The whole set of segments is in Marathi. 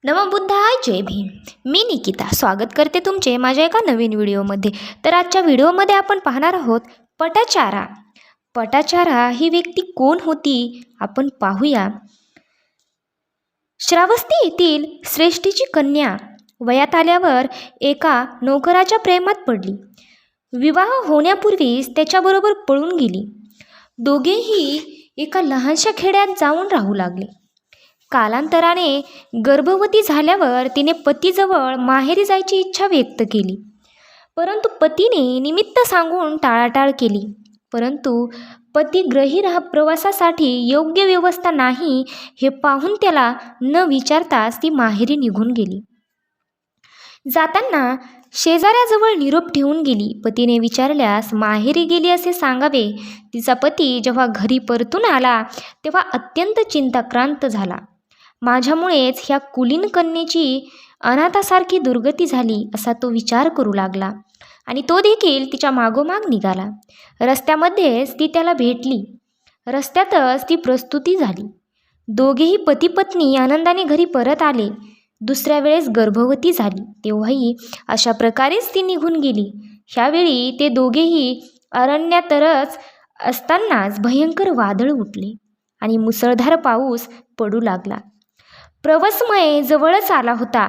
नमबुद्धाय जय भीम. मी निकिता स्वागत करते तुमचे माझ्या एका नवीन व्हिडिओमध्ये. तर आजच्या व्हिडिओमध्ये आपण पाहणार आहोत पटाचारा. पटाचारा ही व्यक्ती कोण होती आपण पाहूया. श्रावस्ती येथील श्रेष्ठीची कन्या वयात आल्यावर एका नोकराच्या प्रेमात पडली. विवाह होण्यापूर्वीच त्याच्याबरोबर पळून गेली. दोघेही एका लहानशा खेड्यात जाऊन राहू लागले. कालांतराने गर्भवती झाल्यावर तिने पतीजवळ माहेरी जायची इच्छा व्यक्त केली, परंतु पतीने निमित्त सांगून टाळाटाळ केली. परंतु पती प्रवासासाठी योग्य व्यवस्था नाही हे पाहून त्याला न विचारताच ती माहेरी निघून गेली. जाताना शेजाऱ्याजवळ निरोप ठेवून गेली. पतीने विचारल्यास माहेरी गेली असे सांगावे. तिचा पती जेव्हा घरी परतून आला तेव्हा अत्यंत चिंताक्रांत झाला. माझ्यामुळेच ह्या कुलीन कन्येची अनाथासारखी दुर्गती झाली असा तो विचार करू लागला आणि तो देखील तिच्या मागोमाग निघाला. रस्त्यामध्येच ती त्याला भेटली. रस्त्यातच ती प्रस्तुती झाली. दोघेही पती पत्नी आनंदाने घरी परत आले. दुसऱ्या वेळेस गर्भवती झाली तेव्हाही अशा प्रकारेच ती निघून गेली. ह्यावेळी ते दोघेही अरण्यातच असतानाच भयंकर वादळ उठले आणि मुसळधार पाऊस पडू लागला. प्रवसमय जवळच आला होता.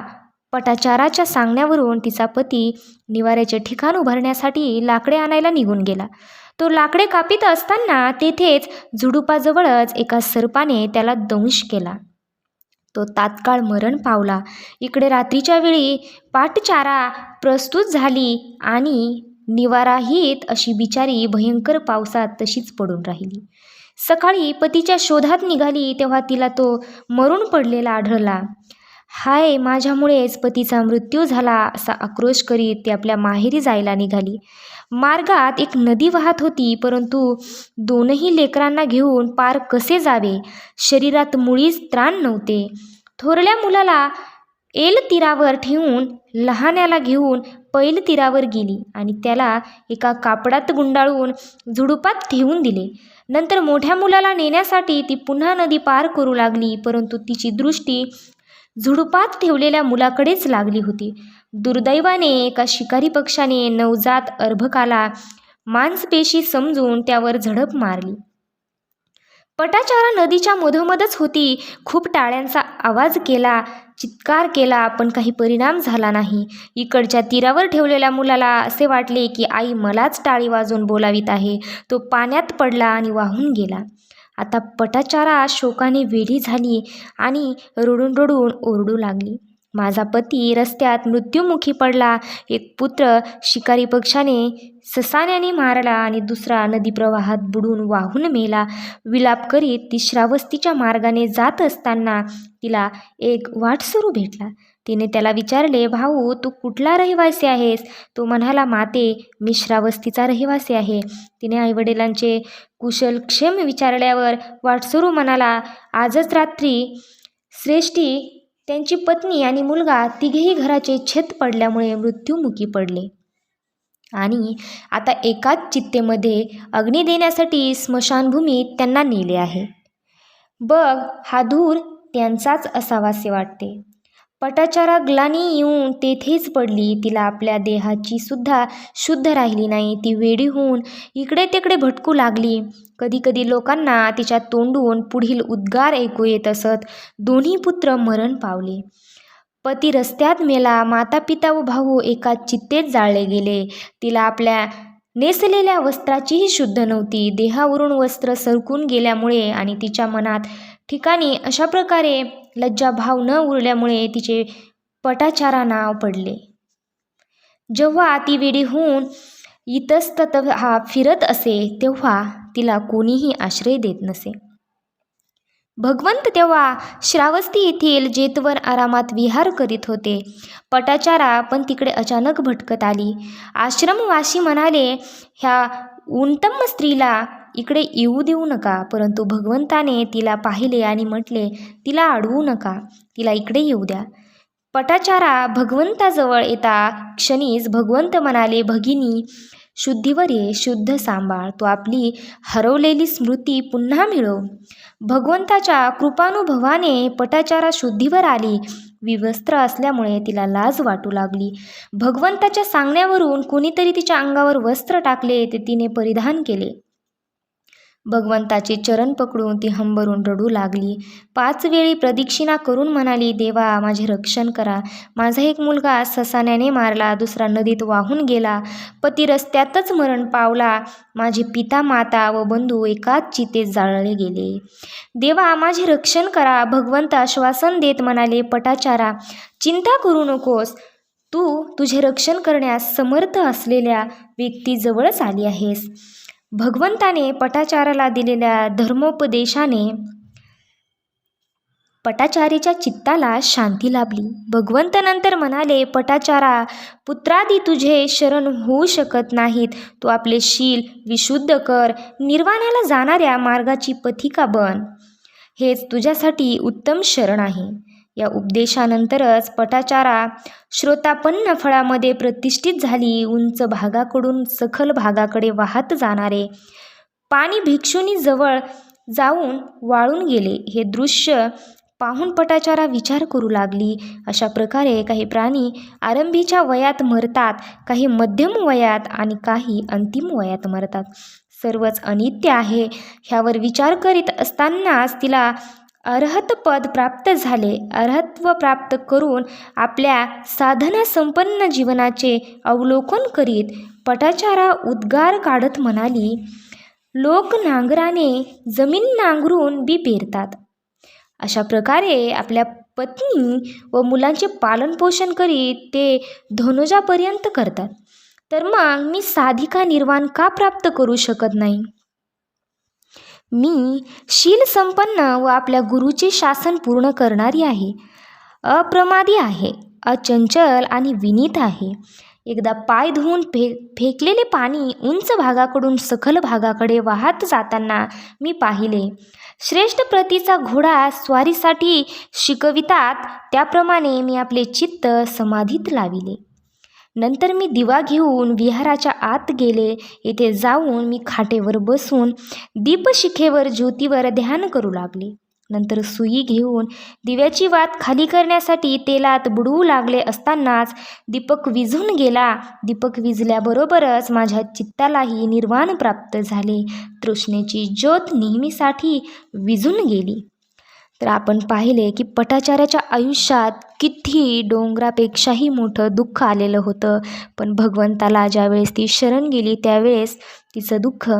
पटाचाराच्या सांगण्यावरून तिचा पती निवाऱ्याचे ठिकाण उभारण्यासाठी लाकडे आणायला निघून गेला. तो लाकडे कापीत असताना तेथेच झुडुपाजवळच एका सर्पाने त्याला दंश केला. तो तात्काळ मरण पावला. इकडे रात्रीच्या वेळी पाटचारा प्रस्तुत झाली आणि निवाराहीत अशी बिचारी भयंकर पावसात तशीच पडून राहिली. सकाळी पतीच्या शोधात निघाली तेव्हा तिला तो मरून पडलेला आढळला. हाय, माझ्यामुळेच पतीचा मृत्यू झाला असा आक्रोश करीत ती आपल्या माहेरी जायला निघाली. मार्गात एक नदी वाहत होती, परंतु दोनही लेकरांना घेऊन पार कसे जावे. शरीरात मुळीच त्राण नव्हते. थोरल्या मुलाला एल तीरावर ठेवून लहान्याला घेऊन पैल तीरावर गेली आणि त्याला एका कापडात गुंडाळून झुडुपात ठेवून दिले. नंतर मोठ्या मुलाला नेण्यासाठी ती पुन्हा नदी पार करू लागली, परंतु तिची दृष्टी झुडुपात ठेवलेल्या मुलाकडेच लागली होती. दुर्दैवाने एका शिकारी पक्षाने नवजात अर्भकाला मांसपेशी समजून त्यावर झडप मारली. पटाचारा नदीच्या मधोमधच होती. खूप टाळ्यांचा आवाज केला, चित्कार केला, पण काही परिणाम झाला नाही. इकडच्या तीरावर ठेवलेल्या मुलाला असे वाटले की आई मलाच टाळी वाजवून बोलावीत आहे. तो पाण्यात पडला आणि वाहून गेला. आता पटाचारा शोकाने वेडी झाली आणि रडून रडून ओरडू लागली. माझा पती रस्त्यात मृत्युमुखी पडला. एक पुत्र शिकारी पक्षाने ससाण्याने मारला आणि दुसरा नदी प्रवाहात बुडून वाहून मेला. विलाप करीत ती श्रावस्तीच्या मार्गाने जात असताना तिला एक वाटसरू भेटला. तिने त्याला विचारले, भाऊ, तू कुठला रहिवासी आहेस? तो म्हणाला, माते, मी श्रावस्तीचा रहिवासी आहे. तिने आईवडिलांचे कुशलक्षेम विचारल्यावर वाटसरू म्हणाला, आजच रात्री श्रेष्ठी, त्यांची पत्नी आणि मुलगा तिघेही घराचे छत पडल्यामुळे मृत्युमुखी पडले आणि आता एकाच चित्तेमध्ये अग्नी देण्यासाठी स्मशानभूमीत त्यांना नेले आहे. बघ, हा धूर त्यांचाच असावासे वाटते. पटाचारा ग्लानी येऊन तेथेच पडली. तिला आपल्या देहाची सुद्धा शुद्ध राहिली नाही. ती वेडी होऊन इकडे तिकडे भटकू लागली. कधी कधी लोकांना तिच्या तोंडून पुढील उद्गार ऐकू येत असत. दोन्ही पुत्र मरण पावले. पती रस्त्यात मेला. माता पिता व भाऊ एका चित्तेत जाळले गेले. तिला आपल्या नेसलेल्या वस्त्राचीही शुद्ध नव्हती. देहावरून वस्त्र सरकून गेल्यामुळे आणि तिच्या मनात ठिकाणी अशा प्रकारे लज्जाभाव न उरल्यामुळे तिचे पटाचारा नाव पडले. जेव्हा ती वेडी होऊन इतस्तत फिरत असे तेव्हा तिला कोणीही आश्रय देत नसे. भगवंत तेव्हा श्रावस्ती येथील जेतवर आरामात विहार करीत होते. पटाचारा पण तिकडे अचानक भटकत आली. आश्रमवासी म्हणाले, ह्या उन्नतम स्त्रीला इकडे येऊ देऊ नका, परंतु भगवंताने तिला पाहिले आणि म्हटले, तिला अडवू नका, तिला इकडे येऊ द्या. पटाचारा भगवंताजवळ येता क्षणीच भगवंत म्हणाले, भगिनी, शुद्धीवर ये, शुद्ध सांभाळ, तो आपली हरवलेली स्मृती पुन्हा मिळव. भगवंताच्या कृपानुभवाने पटाचारा शुद्धीवर आली विवस्त्र असल्यामुळे तिला लाज वाटू लागली. भगवंताच्या सांगण्यावरून कुणीतरी तिच्या अंगावर वस्त्र टाकले ते तिने परिधान केले. भगवंताचे चरण पकडून ती हंबरून रडू लागली. 5 वेळी प्रदक्षिणा करून म्हणाली, देवा माझे रक्षण करा. माझा एक मुलगा ससाण्याने मारला, दुसरा नदीत वाहून गेला, पती रस्त्यातच मरण पावला, माझे पिता माता व बंधू एकाच चितेत जाळले गेले. देवा माझे रक्षण करा. भगवंत आश्वासन देत म्हणाले, पटाचारा चिंता करू नकोस, तू तुझे रक्षण करण्यास समर्थ असलेल्या व्यक्तीजवळच आली आहेस. भगवंताने पटाचाराला दिलेल्या धर्मोपदेशाने पटाचारीच्या चित्ताला शांती लाभली. भगवंत नंतर म्हणाले, पटाचारा पुत्रादी तुझे शरण होऊ शकत नाहीत. तू आपले शील विशुद्ध कर, निर्वाणाला जाणाऱ्या मार्गाची पथिका बन. हेच तुझ्यासाठी उत्तम शरण आहे. या उपदेशानंतरच पटाचारा श्रोतापन्न फळामध्ये प्रतिष्ठित झाली. उंच भागाकडून सखल भागाकडे वाहत जाणारे पाणी भिक्षुनी जवळ जाऊन वाळून गेले. हे दृश्य पाहून पटाचारा विचार करू लागली. अशा प्रकारे काही प्राणी आरंभीच्या वयात मरतात, काही मध्यम वयात आणि काही अंतिम वयात मरतात. सर्वच अनित्य आहे. ह्यावर विचार करीत असतानाच तिला अर्हतपद प्राप्त झाले. अर्हत्व प्राप्त करून आपल्या साधना संपन्न जीवनाचे अवलोकन करीत पटाचारा उद्गार काढत म्हणाली, लोक नांगराने जमीन नांगरून बी पेरतात. अशा प्रकारे आपल्या पत्नी व मुलांचे पालनपोषण करीत ते धनुजापर्यंत करतात. तर मग मी साधिका निर्वाण का प्राप्त करू शकत नाही? मी शील संपन्न व आपल्या गुरुचे शासन पूर्ण करणारी आहे, अप्रमादी आहे, अचंचल आणि विनीत आहे. एकदा पाय धुवून फेकलेले पाणी उंच भागाकडून सखल भागाकडे वाहत जाताना मी पाहिले. श्रेष्ठ प्रतीचा घोडा स्वारीसाठी शिकवितात त्याप्रमाणे मी आपले चित्त समाधीत लाविले. नंतर मी दिवा घेऊन विहाराच्या आत गेले. येथे जाऊन मी खाटेवर बसून दीपशिखेवर ज्योतीवर ध्यान करू लागले. नंतर सुई घेऊन दिव्याची वात खाली करण्यासाठी तेलात बुडवू लागले असतानाच दीपक विझून गेला. दीपक विझल्याबरोबरच माझ्या चित्तालाही निर्वाण प्राप्त झाले. तृष्णेची ज्योत नेहमीसाठी विझून गेली. तर आपण पाहिले की पटाचाराच्या आयुष्यात किती डोंगरापेक्षाही मोठं दुःख आलेलं होतं, पण भगवंताला ज्यावेळेस ती शरण गेली त्यावेळेस तिचं दुःख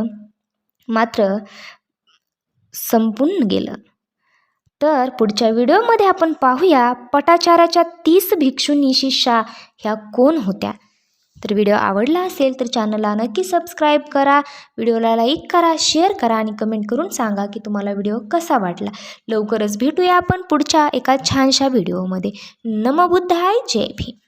मात्र संपून गेलं. तर पुढच्या व्हिडिओमध्ये आपण पाहूया पटाचाराच्या 30 भिक्षुणी शिष्या ह्या कोण होत्या. तर व्हिडिओ आवडला असेल तर चॅनलला नक्की सबस्क्राईब करा, व्हिडिओला लाईक करा, शेअर करा आणि कमेंट करून सांगा की तुम्हाला व्हिडिओ कसा वाटला. लवकरच भेटूया आपण पुढच्या एका छानशा व्हिडिओमध्ये. नमो बुद्धाय, जय भीम.